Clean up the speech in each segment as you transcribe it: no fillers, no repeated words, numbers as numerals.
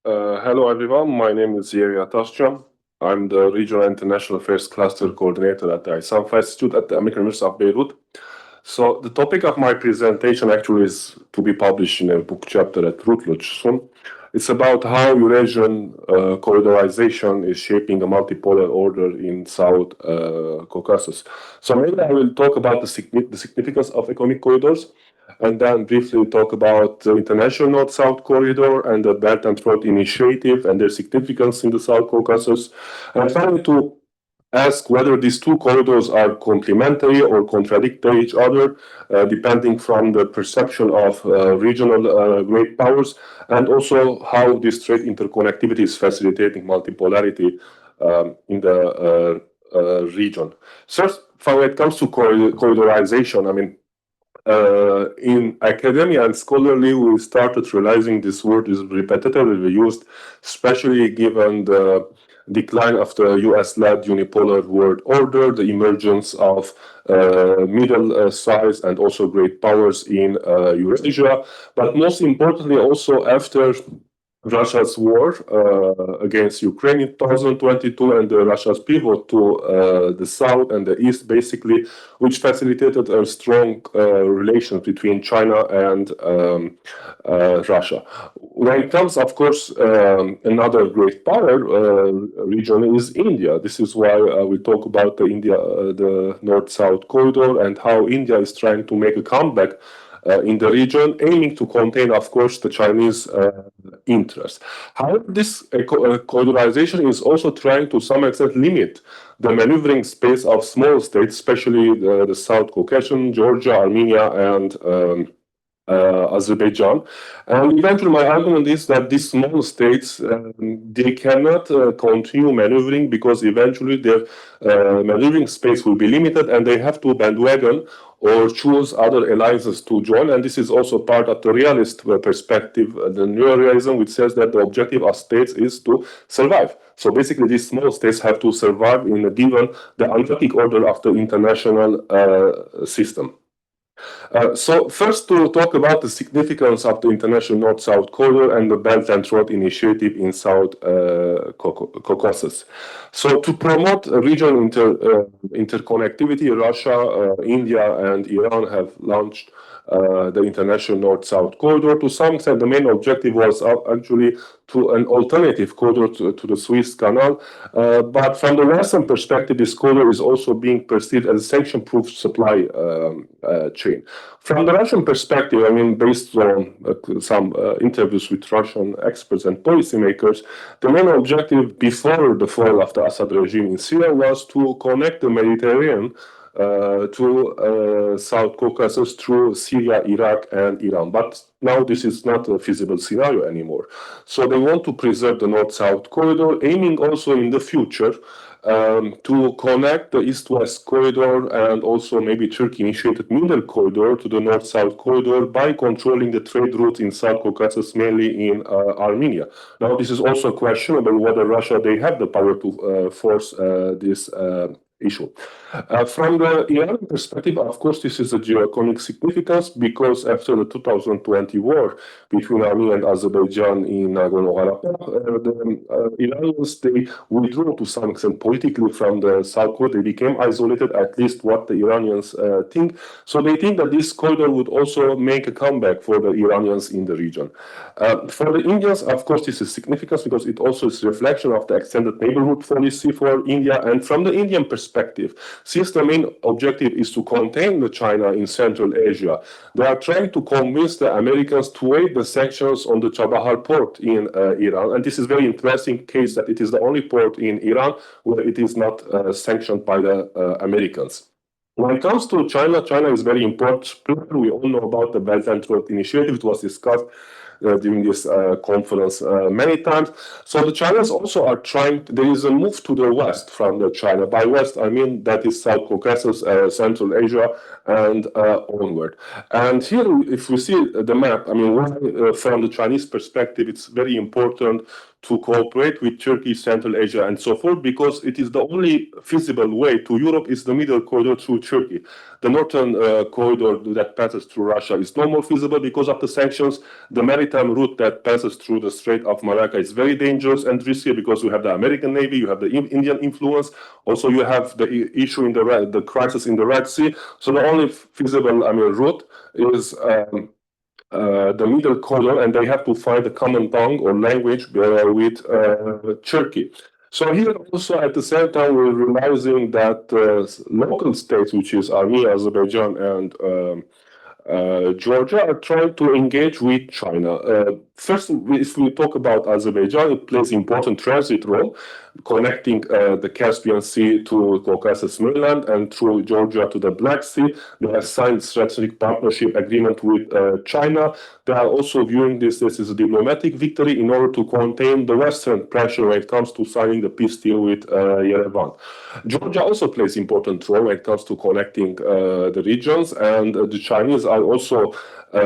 Hello everyone, my name is Yeghia Tashjian. I'm the Regional International Affairs Cluster Coordinator at the Issam Institute at the American University of Beirut. So the topic of my presentation actually is to be published in a book chapter at Routledge soon. It's about how Eurasian corridorization is shaping a multipolar order in South Caucasus. So maybe I will talk about the significance of economic corridors, and then briefly talk about the International North-South Corridor and the Belt and Road Initiative and their significance in the South Caucasus. And finally, to ask whether these two corridors are complementary or contradict each other, depending from the perception of regional great powers, and also how this trade interconnectivity is facilitating multipolarity in the region. First, when it comes to corridorization, I mean, in academia and scholarly, we started realizing this word is repetitively used, especially given the decline of the US-led unipolar world order, the emergence of middle size and also great powers in Eurasia, but most importantly also after Russia's war against Ukraine in 2022 and Russia's pivot to the south and the east, basically, which facilitated a strong relation between China and Russia. When it comes, of course, another great power region is India. This is why we talk about the North-South corridor and how India is trying to make a comeback in the region, aiming to contain, of course, the Chinese interest. However, this corridorization is also trying to some extent limit the maneuvering space of small states, especially the South Caucasian, Georgia, Armenia, and Azerbaijan. And eventually, my argument is that these small states, they cannot continue maneuvering because eventually their maneuvering space will be limited and they have to bandwagon or choose other alliances to join. And this is also part of the realist perspective, the neorealism, which says that the objective of states is to survive. So basically, these small states have to survive in a given the anarchic order of the international system. So first to talk about the significance of the International North-South Corridor and the Belt and Road Initiative in South Caucasus. So to promote regional interconnectivity, Russia, India, and Iran have launched the International North-South Corridor. To some extent, the main objective was actually to an alternative corridor to the Suez Canal. But from the Western perspective, this corridor is also being perceived as a sanction-proof supply chain. From the Russian perspective, I mean, based on some interviews with Russian experts and policymakers, the main objective before the fall of the Assad regime in Syria was to connect the Mediterranean to South Caucasus through Syria, Iraq, and Iran. But now this is not a feasible scenario anymore. So they want to preserve the North-South corridor, aiming also in the future to connect the East-West corridor and also maybe Turkey-initiated Middle corridor to the North-South corridor by controlling the trade routes in South Caucasus, mainly in Armenia. Now, this is also questionable whether Russia, they have the power to force this issue. From the Iranian perspective, of course, this is a geoeconomic significance because after the 2020 war between Armenia and Azerbaijan in Nagorno-Karabakh, the Iranians, they withdrew to some extent politically from the South Corridor. They became isolated, at least what the Iranians think. So they think that this corridor would also make a comeback for the Iranians in the region. For the Indians, of course, this is significant because it also is a reflection of the extended neighborhood policy for India. And from the Indian perspective, since the main objective is to contain the China in Central Asia, they are trying to convince the Americans to waive the sanctions on the Chabahar port in Iran. And this is a very interesting case that it is the only port in Iran where it is not sanctioned by the Americans. When it comes to China, China is very important. We all know about the Belt and Road Initiative. It was discussed during this conference many times. So the Chinese also are trying, there is a move to the west from the China. By west, I mean that is South Caucasus, Central Asia, and onward. And here, if we see the map, I mean, from the Chinese perspective, it's very important to cooperate with Turkey, Central Asia, and so forth, because it is the only feasible way to Europe is the middle corridor through Turkey. The northern corridor that passes through Russia is no more feasible because of the sanctions. The maritime route that passes through the Strait of Malacca is very dangerous and risky because you have the American Navy, you have the Indian influence, also you have the issue in the crisis in the Red Sea. So the only feasible route is the middle corridor, and they have to find a common tongue or language with Turkey. So here also at the same time we're realizing that local states, which is Armenia, Azerbaijan, and Georgia, are trying to engage with China. First, if we talk about Azerbaijan, it plays important transit role, connecting the Caspian Sea to Caucasus mainland and through Georgia to the Black Sea. They have signed strategic partnership agreement with China. They are also viewing this as a diplomatic victory in order to contain the Western pressure when it comes to signing the peace deal with Yerevan. Georgia also plays important role when it comes to connecting the regions, and the Chinese are also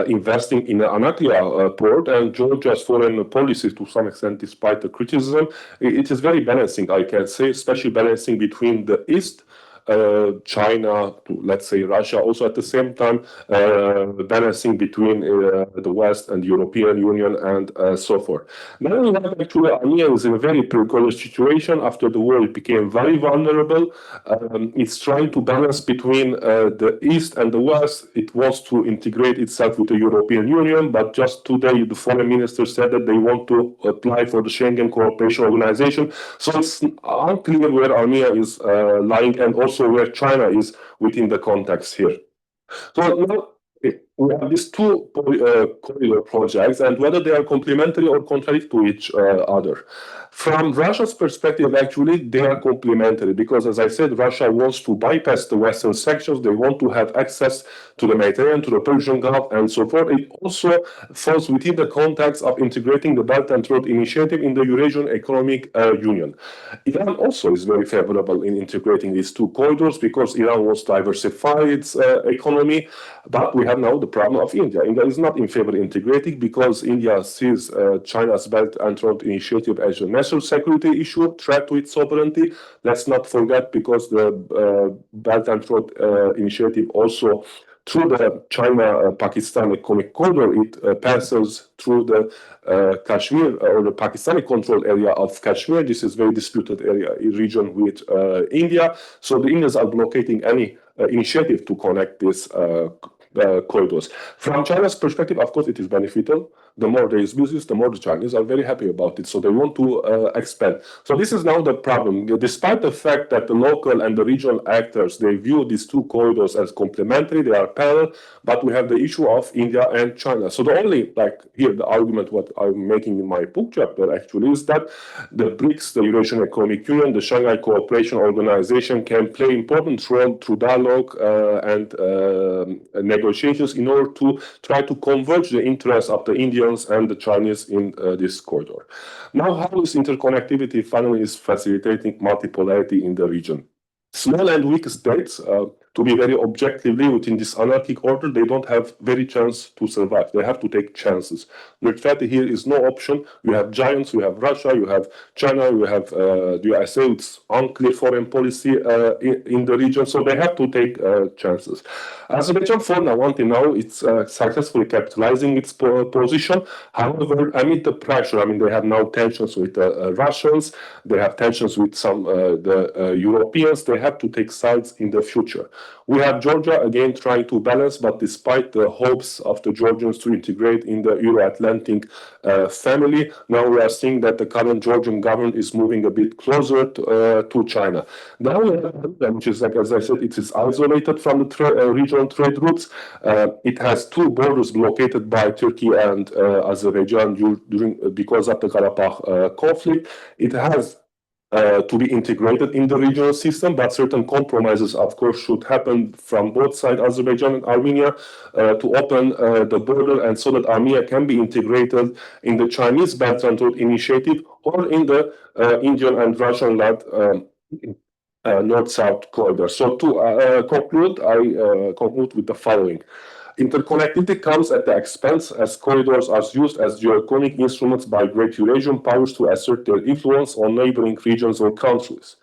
investing in the Anakya port, and Georgia's foreign policy, to some extent, despite the criticism, it is very balancing, I can say, especially balancing between the East, China, to, let's say, Russia, also at the same time balancing between the West and the European Union and so forth. Then we have actually Armenia is in a very precarious situation. After the war, it became very vulnerable. It's trying to balance between the East and the West. It wants to integrate itself with the European Union, but just today the foreign minister said that they want to apply for the Schengen Cooperation Organization. So it's unclear where Armenia is lying, and also where China is within the context here. So now we have these two corridor projects, and whether they are complementary or contrary to each other. From Russia's perspective, actually, they are complementary because, as I said, Russia wants to bypass the Western sanctions. They want to have access to the Mediterranean, to the Persian Gulf, and so forth. It also falls within the context of integrating the Belt and Road Initiative in the Eurasian Economic Union. Iran also is very favorable in integrating these two corridors because Iran wants to diversify its economy, but we have now the problem of India. India is not in favor of integrating because India sees China's Belt and Road Initiative as a national security issue, threat to its sovereignty. Let's not forget, because the Belt and Road Initiative also, through the China-Pakistan economic corridor, it passes through the Kashmir or the Pakistani-controlled area of Kashmir. This is a very disputed region with India. So the Indians are blocking any initiative to connect these corridors. From China's perspective, of course, it is beneficial. The more there is business, the more the Chinese are very happy about it. So they want to expand. So this is now the problem. Despite the fact that the local and the regional actors, they view these two corridors as complementary, they are parallel, but we have the issue of India and China. So the only, like here, the argument what I'm making in my book chapter actually is that the BRICS, the Eurasian Economic Union, the Shanghai Cooperation Organization can play important role through dialogue and negotiations in order to try to converge the interests of the Indians and the Chinese in this corridor. Now, how this interconnectivity finally is facilitating multipolarity in the region? Small and weak states, to be very objectively within this anarchic order, they don't have very chance to survive. They have to take chances. Neutrality here is no option. You have giants, you have Russia, you have China, you have the USA. It's unclear foreign policy in the region, so they have to take chances. Azerbaijan, for now, until now, it's successfully capitalizing its position. However, amid the pressure, they have now tensions with the Russians, they have tensions with some the Europeans. They have to take sides in the future. We have Georgia again trying to balance, but despite the hopes of the Georgians to integrate in the Euro-Atlantic family, now we are seeing that the current Georgian government is moving a bit closer to China. Now we have, which is, like as I said, it is isolated from the regional trade routes. It has two borders blockaded by Turkey and Azerbaijan because of the Karabakh conflict. It has to be integrated in the regional system, but certain compromises, of course, should happen from both sides, Azerbaijan and Armenia, to open the border, and so that Armenia can be integrated in the Chinese Belt and Road Initiative or in the Indian and Russian-led North-South corridor. So to conclude, I conclude with the following. Interconnectivity comes at the expense as corridors are used as geoeconomic instruments by great Eurasian powers to assert their influence on neighboring regions or countries.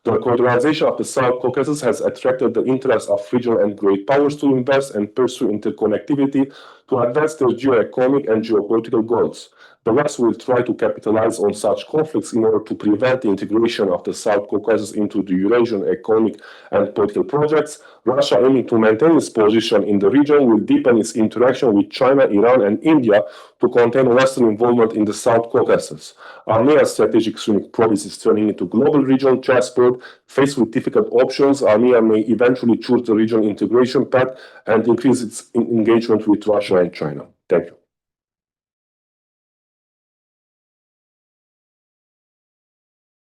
The corridorization of the South Caucasus has attracted the interest of regional and great powers to invest and pursue interconnectivity to advance their geoeconomic and geopolitical goals. The West will try to capitalize on such conflicts in order to prevent the integration of the South Caucasus into the Eurasian economic and political projects. Russia, aiming to maintain its position in the region, will deepen its interaction with China, Iran, and India to contain Western involvement in the South Caucasus. Armenia's strategic swing province is turning into global regional chessboard. Faced with difficult options, Armenia may eventually choose the regional integration path and increase its engagement with Russia and China. Thank you.